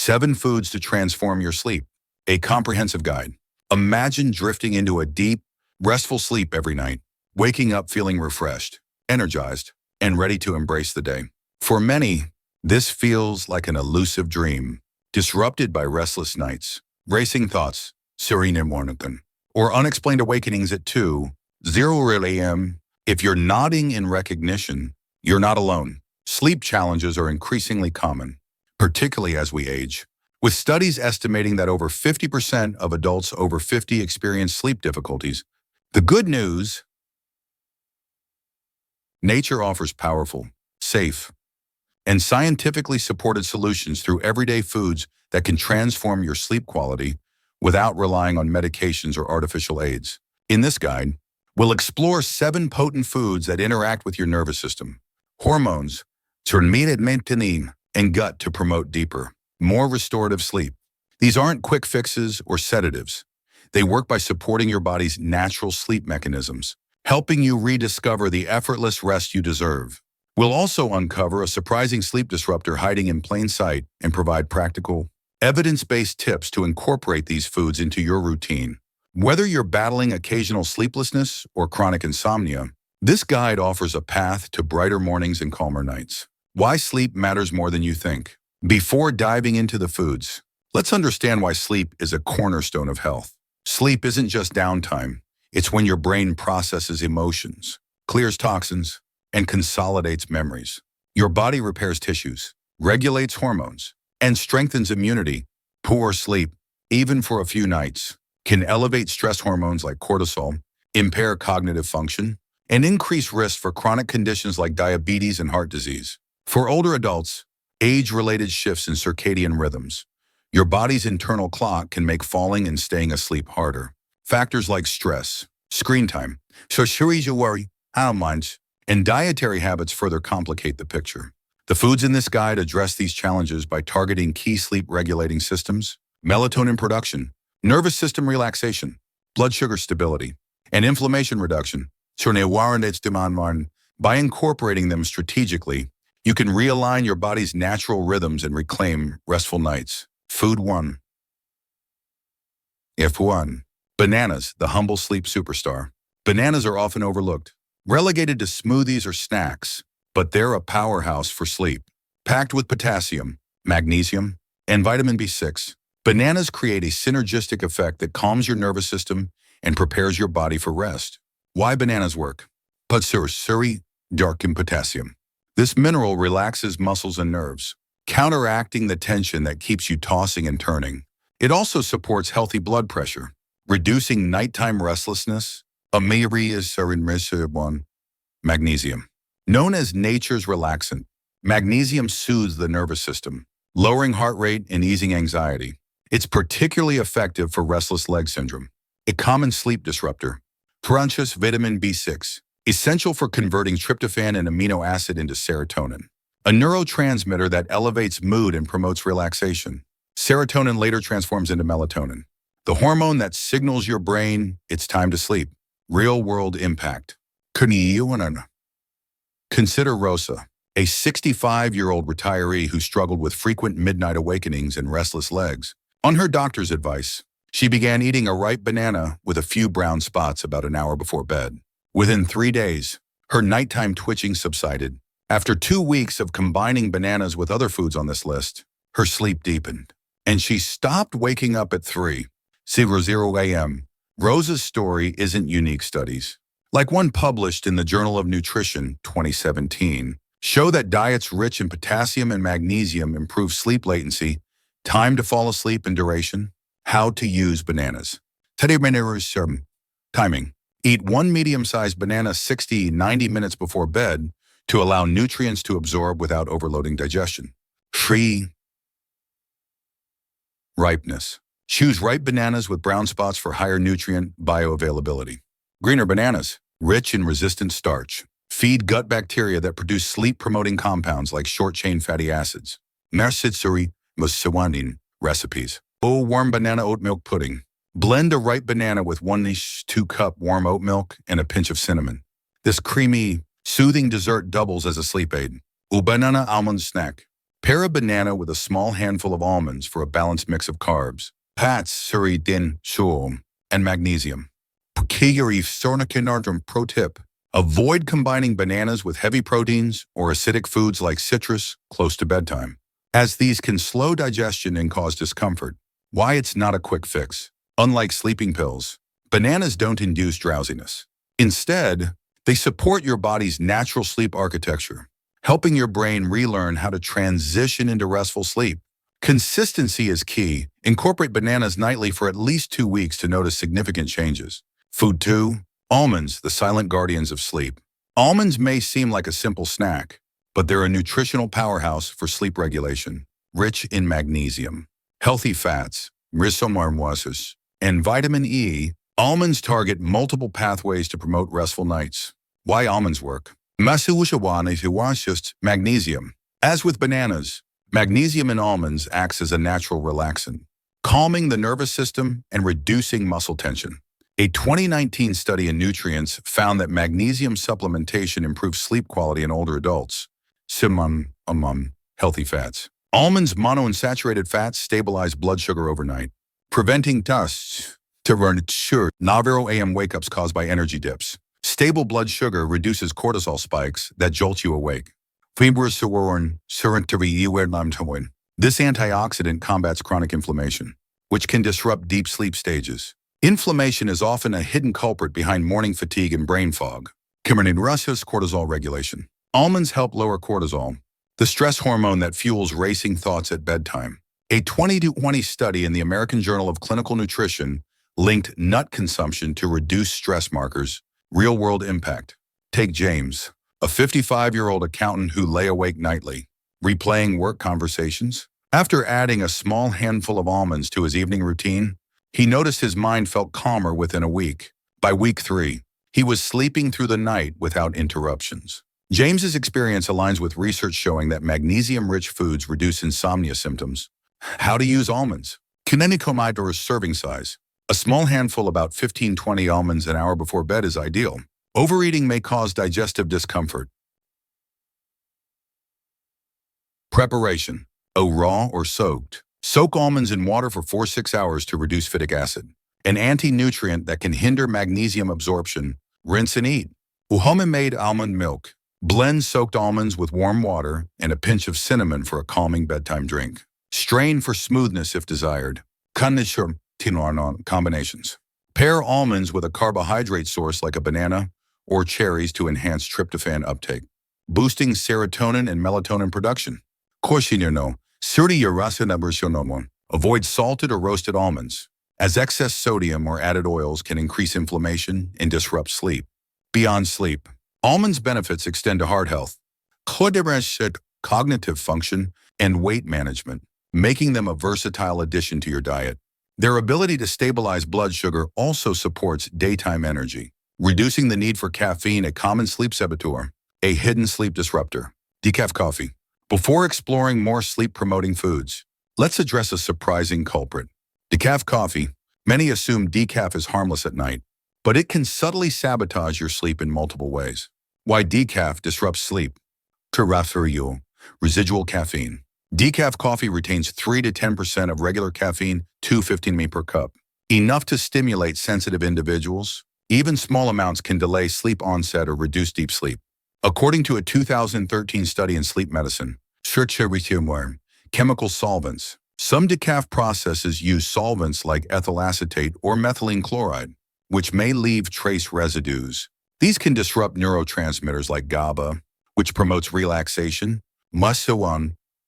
7 Foods to Transform Your Sleep, a comprehensive guide. Imagine drifting into a deep, restful sleep every night, waking up feeling refreshed, energized, and ready to embrace the day. For many, this feels like an elusive dream, disrupted by restless nights, racing thoughts, serene and morning, or unexplained awakenings at 2:00 a.m. If you're nodding in recognition, you're not alone. Sleep challenges are increasingly common, particularly as we age, with studies estimating that over 50% of adults over 50 experience sleep difficulties. The good news: nature offers powerful, safe, and scientifically supported solutions through everyday foods that can transform your sleep quality without relying on medications or artificial aids. In this guide, we'll explore 7 potent foods that interact with your nervous system, hormones, and gut to promote deeper, more restorative sleep. These aren't quick fixes or sedatives. They work by supporting your body's natural sleep mechanisms, helping you rediscover the effortless rest you deserve. We'll also uncover a surprising sleep disruptor hiding in plain sight and provide practical, evidence-based tips to incorporate these foods into your routine. Whether you're battling occasional sleeplessness or chronic insomnia, this guide offers a path to brighter mornings and calmer nights. Why sleep matters more than you think. Before diving into the foods, let's understand why sleep is a cornerstone of health. Sleep isn't just downtime. It's when your brain processes emotions, clears toxins, and consolidates memories. Your body repairs tissues, regulates hormones, and strengthens immunity. Poor sleep, even for a few nights, can elevate stress hormones like cortisol, impair cognitive function, and increase risk for chronic conditions like diabetes and heart disease. For older adults, age-related shifts in circadian rhythms, your body's internal clock can make falling and staying asleep harder. Factors like stress, screen time, worry, hormones, and dietary habits further complicate the picture. The foods in this guide address these challenges by targeting key sleep-regulating systems, melatonin production, nervous system relaxation, blood sugar stability, and inflammation reduction. By incorporating them strategically, you can realign your body's natural rhythms and reclaim restful nights. Food 1. F1. Bananas, the humble sleep superstar. Bananas are often overlooked, relegated to smoothies or snacks, but they're a powerhouse for sleep. Packed with potassium, magnesium, and vitamin B6, bananas create a synergistic effect that calms your nervous system and prepares your body for rest. Why bananas work? Potassium, dark in potassium. This mineral relaxes muscles and nerves, counteracting the tension that keeps you tossing and turning. It also supports healthy blood pressure, reducing nighttime restlessness. Magnesium. Known as nature's relaxant, magnesium soothes the nervous system, lowering heart rate and easing anxiety. It's particularly effective for restless leg syndrome, a common sleep disruptor. Prontius vitamin B6, essential for converting tryptophan and amino acid into serotonin, a neurotransmitter that elevates mood and promotes relaxation. Serotonin later transforms into melatonin, the hormone that signals your brain it's time to sleep. Real-world impact. Consider Rosa, a 65-year-old retiree who struggled with frequent midnight awakenings and restless legs. On her doctor's advice, she began eating a ripe banana with a few brown spots about an hour before bed. Within 3 days, her nighttime twitching subsided. After 2 weeks of combining bananas with other foods on this list, her sleep deepened, and she stopped waking up at 3:00 a.m. Rosa's story isn't unique. Studies, like one published in the Journal of Nutrition 2017, show that diets rich in potassium and magnesium improve sleep latency, time to fall asleep, and duration. How to use bananas. Timing. Eat 1 medium-sized banana 60-90 minutes before bed to allow nutrients to absorb without overloading digestion. Free. Ripeness. Choose ripe bananas with brown spots for higher nutrient bioavailability. Greener bananas, rich in resistant starch, feed gut bacteria that produce sleep-promoting compounds like short-chain fatty acids. Mersitsuri musawandin recipes. Warm banana oat milk pudding. Blend a ripe banana with 1:2 cup warm oat milk and a pinch of cinnamon. This creamy, soothing dessert doubles as a sleep aid. Banana almond snack. Pair a banana with a small handful of almonds for a balanced mix of carbs, fats, suritin, shum, and magnesium. Pro tip: avoid combining bananas with heavy proteins or acidic foods like citrus close to bedtime, as these can slow digestion and cause discomfort. Why it's not a quick fix. Unlike sleeping pills, bananas don't induce drowsiness. Instead, they support your body's natural sleep architecture, helping your brain relearn how to transition into restful sleep. Consistency is key. Incorporate bananas nightly for at least 2 weeks to notice significant changes. Food 2. Almonds, the silent guardians of sleep. Almonds may seem like a simple snack, but they're a nutritional powerhouse for sleep regulation. Rich in magnesium, healthy fats, rhizomarmoises, and vitamin E, almonds target multiple pathways to promote restful nights. Why almonds work? Magnesium. As with bananas, magnesium in almonds acts as a natural relaxant, calming the nervous system and reducing muscle tension. A 2019 study in Nutrients found that magnesium supplementation improves sleep quality in older adults. Healthy fats. Almonds' monounsaturated fats stabilize blood sugar overnight, preventing Navero AM wake-ups caused by energy dips. Stable blood sugar reduces cortisol spikes that jolt you awake. This antioxidant combats chronic inflammation, which can disrupt deep sleep stages. Inflammation is often a hidden culprit behind morning fatigue and brain fog. Cortisol regulation. Almonds help lower cortisol, the stress hormone that fuels racing thoughts at bedtime. A 2020 study in the American Journal of Clinical Nutrition linked nut consumption to reduce stress markers. Real-world impact. Take James, a 55-year-old accountant who lay awake nightly, replaying work conversations. After adding a small handful of almonds to his evening routine, he noticed his mind felt calmer within a week. By week 3, he was sleeping through the night without interruptions. James's experience aligns with research showing that magnesium-rich foods reduce insomnia symptoms. How to use almonds. Kinenikomide or serving size. A small handful, about 15-20 almonds an hour before bed, is ideal. Overeating may cause digestive discomfort. Preparation. Raw or soaked. Soak almonds in water for 4-6 hours to reduce phytic acid, an anti-nutrient that can hinder magnesium absorption. Rinse and eat. Homemade almond milk. Blend soaked almonds with warm water and a pinch of cinnamon for a calming bedtime drink. Strain for smoothness if desired. Combinations. Pair almonds with a carbohydrate source like a banana or cherries to enhance tryptophan uptake, boosting serotonin and melatonin production. Avoid salted or roasted almonds, as excess sodium or added oils can increase inflammation and disrupt sleep. Beyond sleep, almonds' benefits extend to heart health, cognitive function, and weight management, making them a versatile addition to your diet. Their ability to stabilize blood sugar also supports daytime energy, reducing the need for caffeine, a common sleep saboteur, a hidden sleep disruptor. Decaf coffee. Before exploring more sleep-promoting foods, let's address a surprising culprit. Decaf coffee. Many assume decaf is harmless at night, but it can subtly sabotage your sleep in multiple ways. Why decaf disrupts sleep? Residual caffeine. Decaf coffee retains 3 to 10% of regular caffeine, 215 mg per cup, enough to stimulate sensitive individuals. Even small amounts can delay sleep onset or reduce deep sleep. According to a 2013 study in sleep medicine, chemical solvents. Some decaf processes use solvents like ethyl acetate or methylene chloride, which may leave trace residues. These can disrupt neurotransmitters like GABA, which promotes relaxation,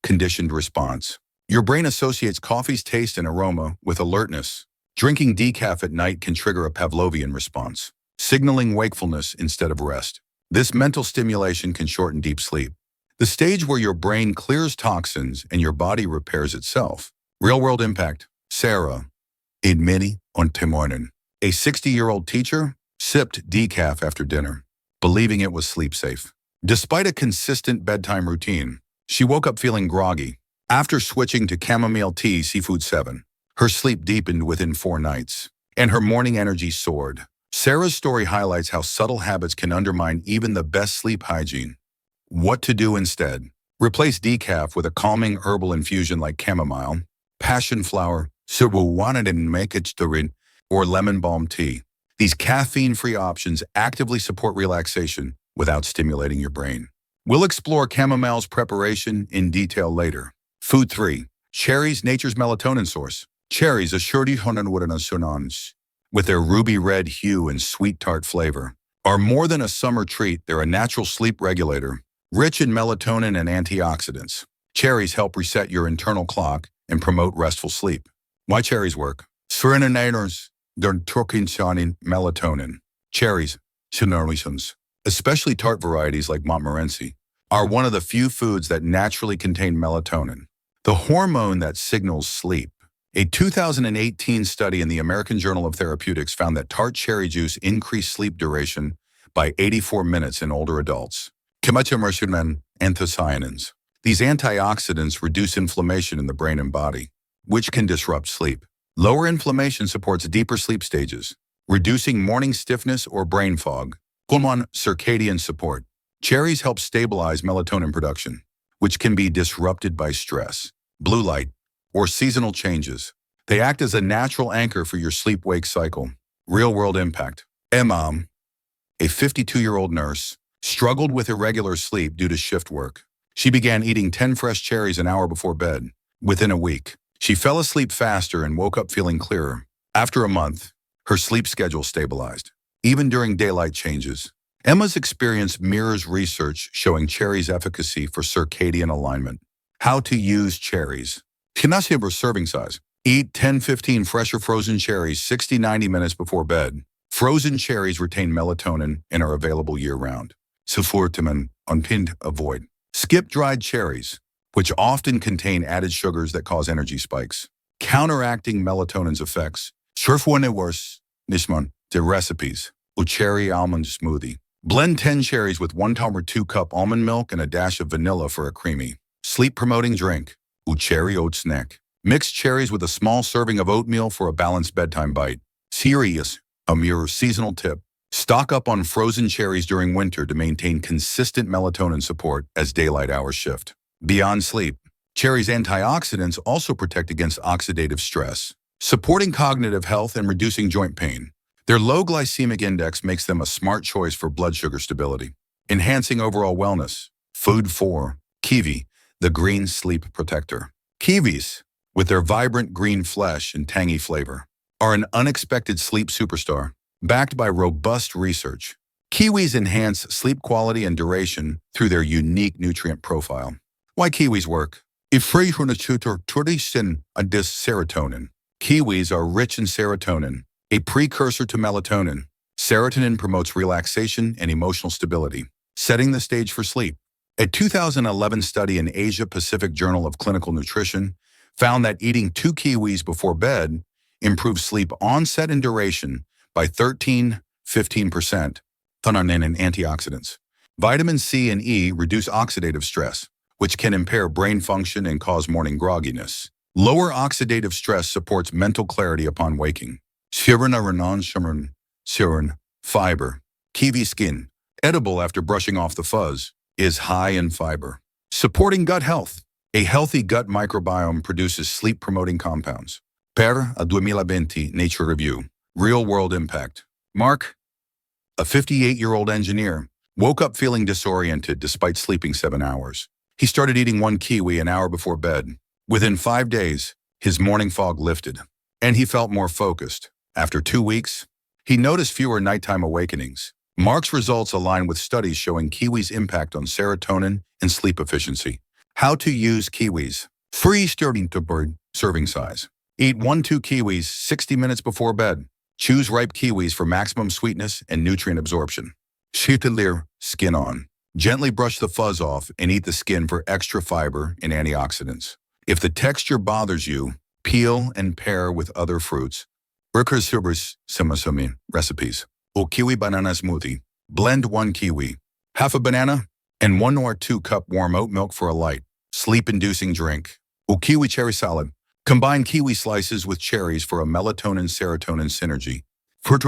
conditioned response. Your brain associates coffee's taste and aroma with alertness. Drinking decaf at night can trigger a Pavlovian response, signaling wakefulness instead of rest. This mental stimulation can shorten deep sleep, the stage where your brain clears toxins and your body repairs itself. Real-world impact. Sarah, a 60-year-old teacher, sipped decaf after dinner, believing it was sleep-safe. Despite a consistent bedtime routine, she woke up feeling groggy. After switching to chamomile tea seafood 7, her sleep deepened within 4 nights, and her morning energy soared. Sarah's story highlights how subtle habits can undermine even the best sleep hygiene. What to do instead? Replace decaf with a calming herbal infusion like chamomile, passion flower, or lemon balm tea. These caffeine-free options actively support relaxation without stimulating your brain. We'll explore chamomile's preparation in detail later. Food 3. Cherries, nature's melatonin source. Cherries, with their ruby red hue and sweet tart flavor, are more than a summer treat. They're a natural sleep regulator, rich in melatonin and antioxidants. Cherries help reset your internal clock and promote restful sleep. Why cherries work? Serenators, they're melatonin. Cherries, especially tart varieties like Montmorency, are one of the few foods that naturally contain melatonin, the hormone that signals sleep. A 2018 study in the American Journal of Therapeutics found that tart cherry juice increased sleep duration by 84 minutes in older adults. Anthocyanins. These antioxidants reduce inflammation in the brain and body, which can disrupt sleep. Lower inflammation supports deeper sleep stages, reducing morning stiffness or brain fog. Circadian support. Cherries help stabilize melatonin production, which can be disrupted by stress, blue light, or seasonal changes. They act as a natural anchor for your sleep-wake cycle. Real-world impact. Emam, a 52-year-old nurse, struggled with irregular sleep due to shift work. She began eating 10 fresh cherries an hour before bed. Within a week, she fell asleep faster and woke up feeling clearer. After a month, her sleep schedule stabilized, even during daylight changes. Emma's experience mirrors research showing cherries' efficacy for circadian alignment. How to use cherries. Serving size. Eat 10-15 fresh or frozen cherries 60-90 minutes before bed. Frozen cherries retain melatonin and are available year-round. Avoid. Skip dried cherries, which often contain added sugars that cause energy spikes. Counteracting melatonin's effects. The recipes. Cherry almond smoothie. Blend 10 cherries with 1 or 2 cup almond milk and a dash of vanilla for a creamy, sleep-promoting drink. Cherry oat snack. Mix cherries with a small serving of oatmeal for a balanced bedtime bite. Serious, a mere seasonal tip. Stock up on frozen cherries during winter to maintain consistent melatonin support as daylight hours shift. Beyond sleep, cherries' antioxidants also protect against oxidative stress, supporting cognitive health and reducing joint pain. Their low glycemic index makes them a smart choice for blood sugar stability, enhancing overall wellness. Food 4. Kiwi, the green sleep protector. Kiwis, with their vibrant green flesh and tangy flavor, are an unexpected sleep superstar. Backed by robust research, kiwis enhance sleep quality and duration through their unique nutrient profile. Why kiwis work? Serotonin. Kiwis are rich in serotonin, a precursor to melatonin. Serotonin promotes relaxation and emotional stability, setting the stage for sleep. A 2011 study in Asia Pacific Journal of Clinical Nutrition found that eating 2 kiwis before bed improves sleep onset and duration by 13-15%. And antioxidants. Vitamin C and E reduce oxidative stress, which can impair brain function and cause morning grogginess. Lower oxidative stress supports mental clarity upon waking. Fiber. Kiwi skin, edible after brushing off the fuzz, is high in fiber, supporting gut health. A healthy gut microbiome produces sleep-promoting compounds. Per 2020 Nature Review. Real-world impact. Mark, a 58-year-old engineer, woke up feeling disoriented despite sleeping 7 hours. He started eating 1 kiwi an hour before bed. Within 5 days, his morning fog lifted, and he felt more focused. After 2 weeks, he noticed fewer nighttime awakenings. Mark's results align with studies showing kiwis' impact on serotonin and sleep efficiency. How to use kiwis. Free starting to bird. Serving size. Eat 1-2 kiwis 60 minutes before bed. Choose ripe kiwis for maximum sweetness and nutrient absorption. Chutelier, skin on. Gently brush the fuzz off and eat the skin for extra fiber and antioxidants. If the texture bothers you, peel and pair with other fruits. Recipes. Kiwi banana smoothie. Blend 1 kiwi, half a banana, and 1 or 2 cup warm oat milk for a light, sleep-inducing drink. Kiwi cherry salad. Combine kiwi slices with cherries for a melatonin-serotonin synergy. Pro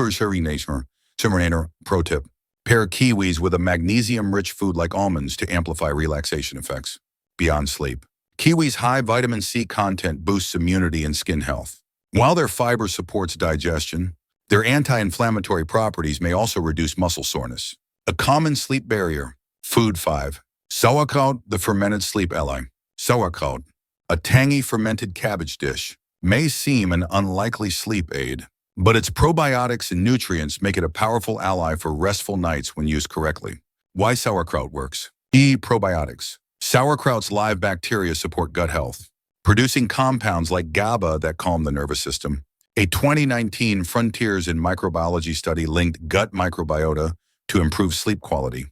tip. Pair kiwis with a magnesium-rich food like almonds to amplify relaxation effects. beyond sleep. Kiwi's high vitamin C content boosts immunity and skin health. While their fiber supports digestion, their anti-inflammatory properties may also reduce muscle soreness. A common sleep barrier. Food 5. Sauerkraut, the fermented sleep ally. Sauerkraut, a tangy fermented cabbage dish, may seem an unlikely sleep aid, but its probiotics and nutrients make it a powerful ally for restful nights when used correctly. Why sauerkraut works. Probiotics. Sauerkraut's live bacteria support gut health, producing compounds like GABA that calm the nervous system. A 2019 Frontiers in Microbiology study linked gut microbiota to improve sleep quality.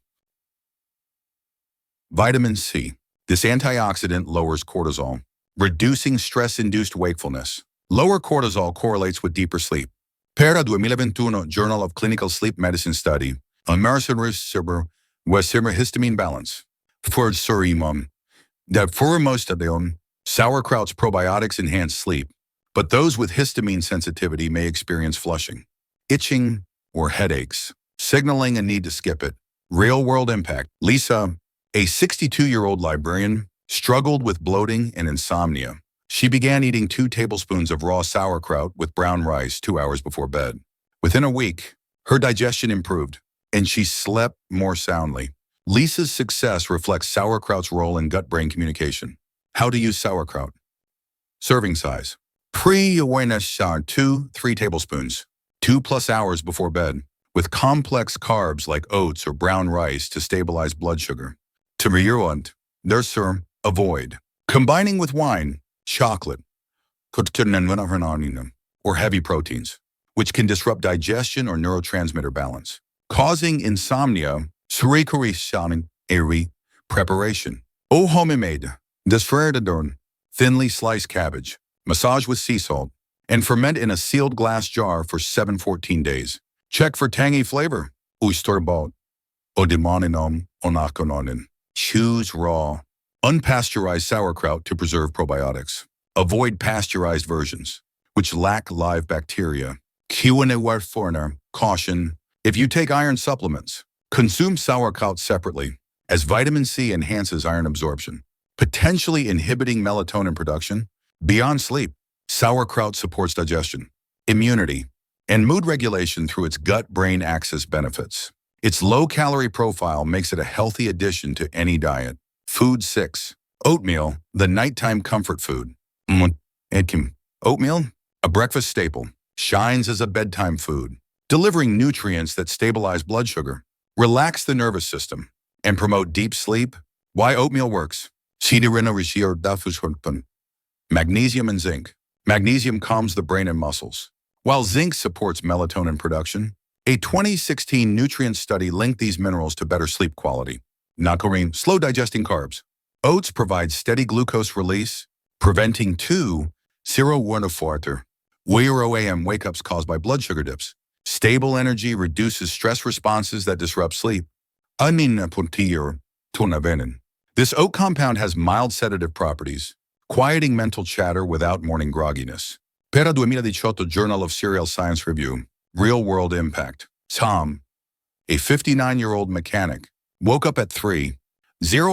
Vitamin C. This antioxidant lowers cortisol, reducing stress-induced wakefulness. Lower cortisol correlates with deeper sleep. Per 2021 Journal of Clinical Sleep Medicine study on histamine balance. For surimum, that for most of them, sauerkraut's probiotics enhance sleep, but those with histamine sensitivity may experience flushing, itching, or headaches, signaling a need to skip it. Real-world impact. Lisa, a 62-year-old librarian, struggled with bloating and insomnia. She began eating 2 tablespoons of raw sauerkraut with brown rice 2 hours before bed. Within a week, her digestion improved, and she slept more soundly. Lisa's success reflects sauerkraut's role in gut-brain communication. How to use sauerkraut. Serving size. Pre-awareness 2-3 tablespoons, 2+ hours before bed, with complex carbs like oats or brown rice to stabilize blood sugar. To reurwand, avoid. Combining with wine, chocolate, or heavy proteins, which can disrupt digestion or neurotransmitter balance, causing insomnia. Preparation. Homemade. Desfredadorn. Thinly sliced cabbage, massage with sea salt, and ferment in a sealed glass jar for 7-14 days. Check for tangy flavor. Store-bought. Odimoninum onakononin. Choose raw, unpasteurized sauerkraut to preserve probiotics. Avoid pasteurized versions, which lack live bacteria. Caution. If you take iron supplements, consume sauerkraut separately, as vitamin C enhances iron absorption, potentially inhibiting melatonin production. Beyond sleep, sauerkraut supports digestion, immunity, and mood regulation through its gut-brain axis benefits. Its low-calorie profile makes it a healthy addition to any diet. Food 6. Oatmeal, the nighttime comfort food. Oatmeal, a breakfast staple, shines as a bedtime food, delivering nutrients that stabilize blood sugar, relax the nervous system, and promote deep sleep. Why oatmeal works. Magnesium and zinc. Magnesium calms the brain and muscles, while zinc supports melatonin production. A 2016 nutrient study linked these minerals to better sleep quality. Nakorin, slow digesting carbs. Oats provide steady glucose release, preventing 2-0-1-4 AM wake-ups caused by blood sugar dips. Stable energy reduces stress responses that disrupt sleep. This oat compound has mild sedative properties, quieting mental chatter without morning grogginess. Per 2018 Journal of Serial Science Review. Real-world impact. Tom, a 59-year-old mechanic, woke up at 3:00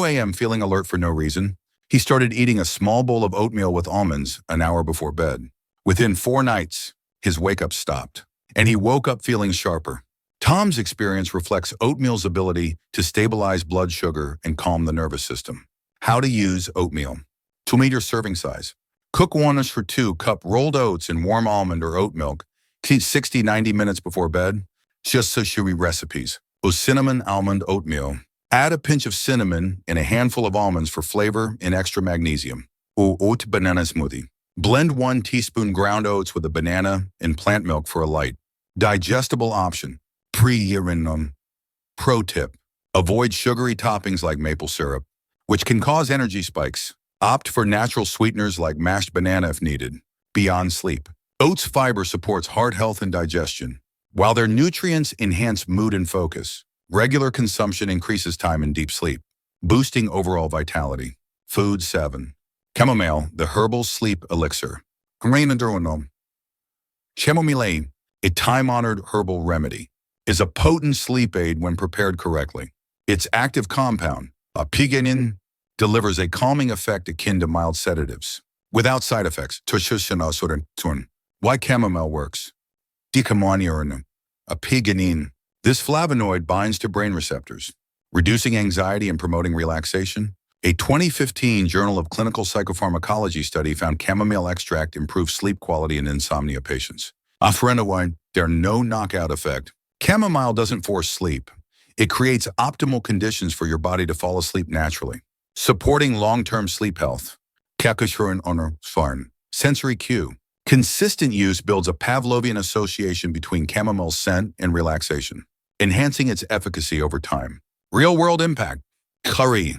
a.m. feeling alert for no reason. He started eating a small bowl of oatmeal with almonds an hour before bed. Within 4 nights, his wake-up stopped, and he woke up feeling sharper. Tom's experience reflects oatmeal's ability to stabilize blood sugar and calm the nervous system. How to use oatmeal. 2-meter serving size. Cook 1/2 cup rolled oats in warm almond or oat milk. Keep 60-90 minutes before bed. Just sushi recipes. Cinnamon almond oatmeal. Add a pinch of cinnamon and a handful of almonds for flavor and extra magnesium. Oat banana smoothie. Blend 1 teaspoon ground oats with a banana and plant milk for a light, digestible option. Pro tip. Avoid sugary toppings like maple syrup, which can cause energy spikes. Opt for natural sweeteners like mashed banana if needed. Beyond sleep. Oats fiber supports heart health and digestion, while their nutrients enhance mood and focus. Regular consumption increases time in deep sleep, boosting overall vitality. Food 7. Chamomile, the herbal sleep elixir. Chamomile, a time-honored herbal remedy, is a potent sleep aid when prepared correctly. Its active compound, apigenin, delivers a calming effect akin to mild sedatives, without side effects. Why chamomile works. Decamoniorin, a piganin. This flavonoid binds to brain receptors, reducing anxiety and promoting relaxation. A 2015 Journal of Clinical Psychopharmacology study found chamomile extract improved sleep quality in insomnia patients. Afrenawine, there no knockout effect. Chamomile doesn't force sleep. It creates optimal conditions for your body to fall asleep naturally, supporting long-term sleep health. Kakashurin honor farn. Sensory cue. Consistent use builds a Pavlovian association between chamomile scent and relaxation, enhancing its efficacy over time. Real-world impact. Curry.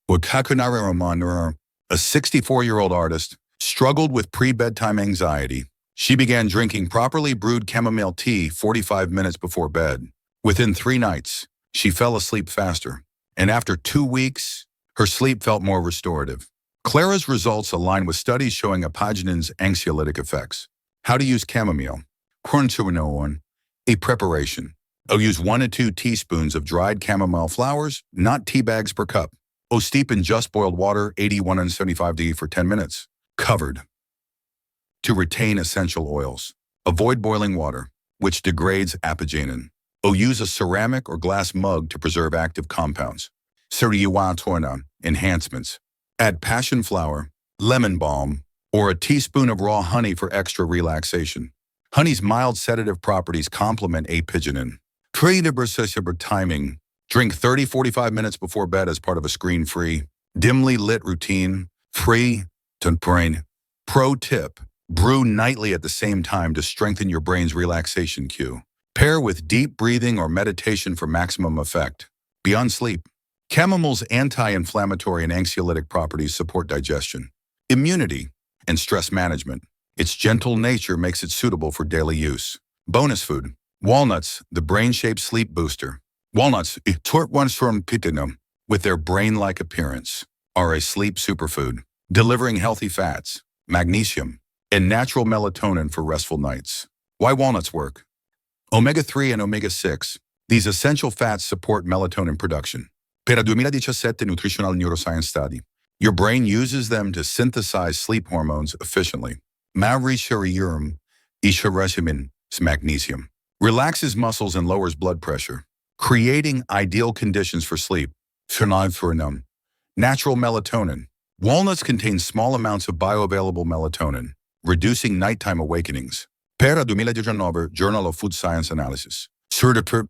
Wakakunara Raman, a 64-year-old artist, struggled with pre-bedtime anxiety. She began drinking properly brewed chamomile tea 45 minutes before bed. Within 3 nights, she fell asleep faster, and after 2 weeks, her sleep felt more restorative. Clara's results align with studies showing apaginin's anxiolytic effects. How to use chamomile. A preparation. Use 1 to 2 teaspoons of dried chamomile flowers, not tea bags per cup. Steep in just boiled water, 8175 degrees for 10 minutes. Covered. To retain essential oils. Avoid boiling water, which degrades apigenin. Use a ceramic or glass mug to preserve active compounds. Enhancements. Add passion flower, lemon balm, or a teaspoon of raw honey for extra relaxation. Honey's mild sedative properties complement apigenin. Timing. Drink 30-45 minutes before bed as part of a screen-free, dimly lit routine. Free to brain. Pro tip. Brew nightly at the same time to strengthen your brain's relaxation cue. Pair with deep breathing or meditation for maximum effect. Beyond sleep. Chamomile's anti-inflammatory and anxiolytic properties support digestion, immunity, and stress management. Its gentle nature makes it suitable for daily use. Bonus food. Walnuts, the brain-shaped sleep booster. Walnuts, with their brain-like appearance, are a sleep superfood, delivering healthy fats, magnesium, and natural melatonin for restful nights. Why walnuts work. Omega-3 and omega-6. These essential fats support melatonin production. Per 2017 Nutritional Neuroscience Study. Your brain uses them to synthesize sleep hormones efficiently. Magnesium, magnesium. Relaxes muscles and lowers blood pressure, creating ideal conditions for sleep. Natural melatonin. Walnuts contain small amounts of bioavailable melatonin, reducing nighttime awakenings. Per 2019 Journal of Food Science Analysis. Tryptophan.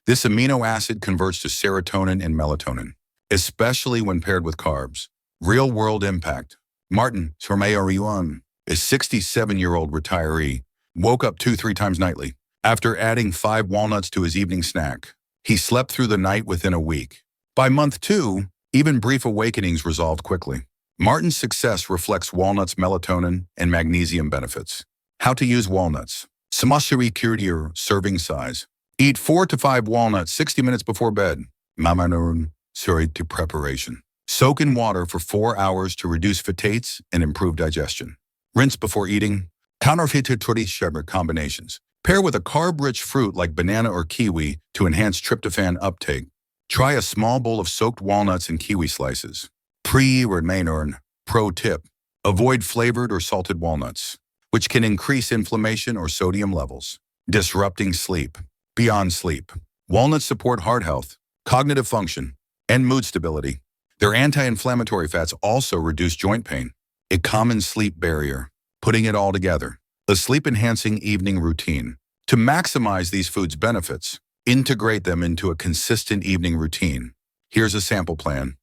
This amino acid converts to serotonin and melatonin, especially when paired with carbs. Real-world impact. Martin, a 67-year-old retiree, woke up 2-3 times nightly. After adding 5 walnuts to his evening snack, he slept through the night within a week. By month 2, even brief awakenings resolved quickly. Martin's success reflects walnuts' melatonin and magnesium benefits. How to use walnuts. Samashiri Kurdir serving size. Eat 4 to 5 walnuts 60 minutes before bed. Mamanurun to preparation. Soak in water for 4 hours to reduce phytates and improve digestion. Rinse before eating. Counterfeit sugar combinations. Pair with a carb-rich fruit like banana or kiwi to enhance tryptophan uptake. Try a small bowl of soaked walnuts and kiwi slices. Pro tip. Avoid flavored or salted walnuts, which can increase inflammation or sodium levels. Disrupting sleep. Beyond sleep. Walnuts support heart health, cognitive function, and mood stability. Their anti-inflammatory fats also reduce joint pain, a common sleep barrier. Putting it all together. A sleep-enhancing evening routine. To maximize these foods' benefits, integrate them into a consistent evening routine. Here's a sample plan.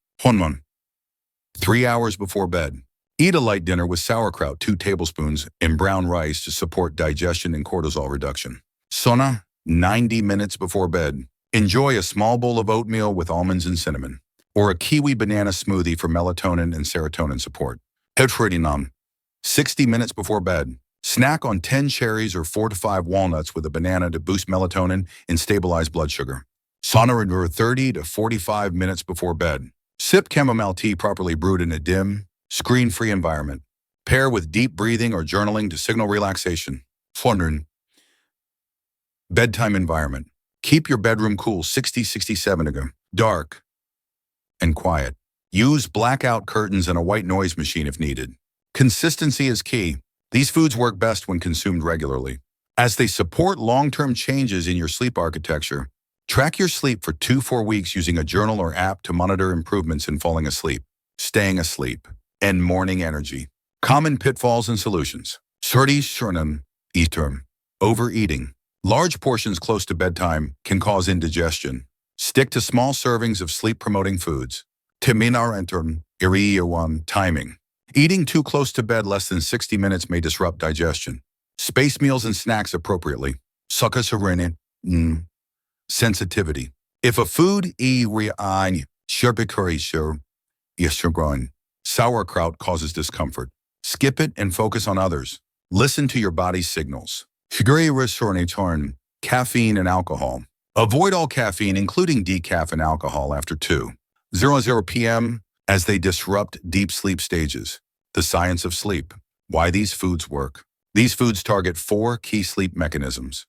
3 hours before bed. Eat a light dinner with sauerkraut, 2 tablespoons, and brown rice to support digestion and cortisol reduction. Sona, 90 minutes before bed. Enjoy a small bowl of oatmeal with almonds and cinnamon, or a kiwi banana smoothie for melatonin and serotonin support. Hedfredinam, 60 minutes before bed. Snack on 10 cherries or 4 to 5 walnuts with a banana to boost melatonin and stabilize blood sugar. Sauna 30 to 45 minutes before bed. Sip chamomile tea properly brewed in a dim, screen-free environment. Pair with deep breathing or journaling to signal relaxation. Bedtime environment. Keep your bedroom cool 60-67 ago. Dark and quiet. Use blackout curtains and a white noise machine if needed. Consistency is key. These foods work best when consumed regularly, as they support long-term changes in your sleep architecture. Track your sleep for 2-4 weeks using a journal or app to monitor improvements in falling asleep, staying asleep, and morning energy. Common pitfalls and solutions. Surdi shurnam, eaterm. Overeating. Large portions close to bedtime can cause indigestion. Stick to small servings of sleep-promoting foods. Timinar enterm, iriyawan, timing. Eating too close to bed less than 60 minutes may disrupt digestion. Space meals and snacks appropriately. Sukasarenin, sensitivity. If a food sauerkraut causes discomfort, skip it and focus on others. Listen to your body's signals. Caffeine and alcohol. Avoid all caffeine, including decaf and alcohol, after 2:00 p.m. as they disrupt deep sleep stages. The science of sleep. Why these foods work. These foods target 4 key sleep mechanisms.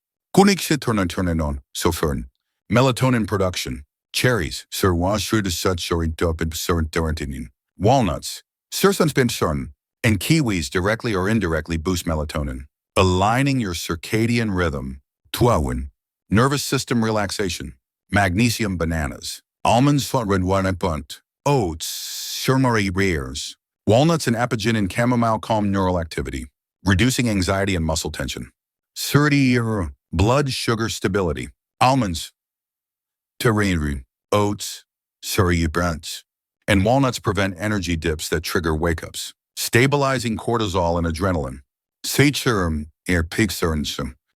Melatonin production. Cherries. Walnuts. And kiwis directly or indirectly boost melatonin. Aligning your circadian rhythm. Nervous system relaxation. Magnesium bananas. Almonds. Oats. Walnuts and apigenin and chamomile calm neural activity, reducing anxiety and muscle tension. Blood sugar stability. Almonds. Oats. And walnuts prevent energy dips that trigger wake-ups, stabilizing cortisol and adrenaline.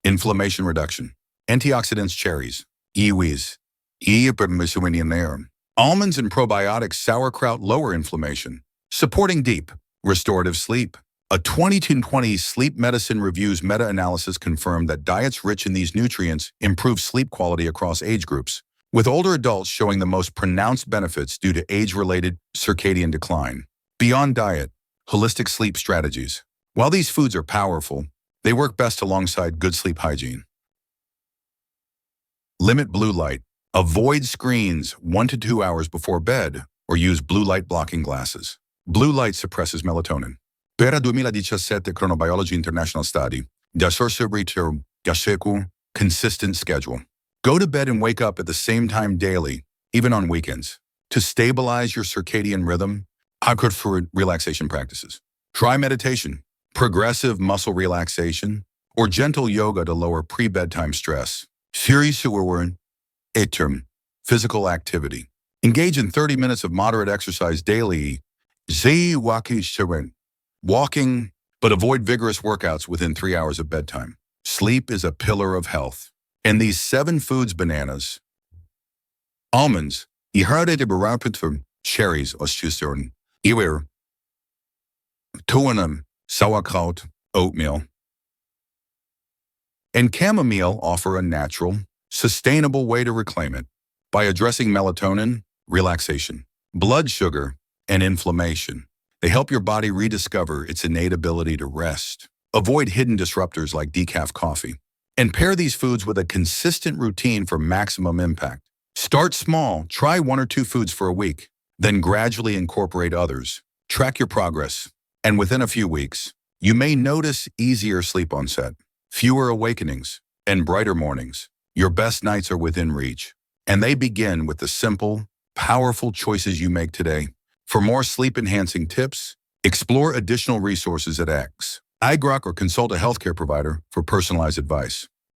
Inflammation reduction. Antioxidants. Cherries. Almonds and probiotics. Sauerkraut lower inflammation, supporting deep, restorative sleep. A 2020 Sleep Medicine Review's meta-analysis confirmed that diets rich in these nutrients improve sleep quality across age groups, with older adults showing the most pronounced benefits due to age-related circadian decline. Beyond diet, holistic sleep strategies. While these foods are powerful, they work best alongside good sleep hygiene. Limit blue light. Avoid screens 1 to 2 hours before bed or use blue light blocking glasses. Blue light suppresses melatonin. Per 2017 Chronobiology International Study, consistent schedule. Go to bed and wake up at the same time daily, even on weekends. To stabilize your circadian rhythm, I could for relaxation practices. Try meditation, progressive muscle relaxation, or gentle yoga to lower pre-bedtime stress. Physical activity. Engage in 30 minutes of moderate exercise daily. Walking, but avoid vigorous workouts within 3 hours of bedtime. Sleep is a pillar of health. And these 7 foods: bananas, almonds, cherries, sauerkraut, oatmeal, and chamomile offer a natural, sustainable way to reclaim it by addressing melatonin, relaxation, blood sugar, and inflammation. They help your body rediscover its innate ability to rest. Avoid hidden disruptors like decaf coffee, and pair these foods with a consistent routine for maximum impact. Start small, try 1 or 2 foods for a week, then gradually incorporate others. Track your progress, and within a few weeks, you may notice easier sleep onset, fewer awakenings, and brighter mornings. Your best nights are within reach, and they begin with the simple, powerful choices you make today. For more sleep-enhancing tips, explore additional resources at X, iGrock, or consult a healthcare provider for personalized advice.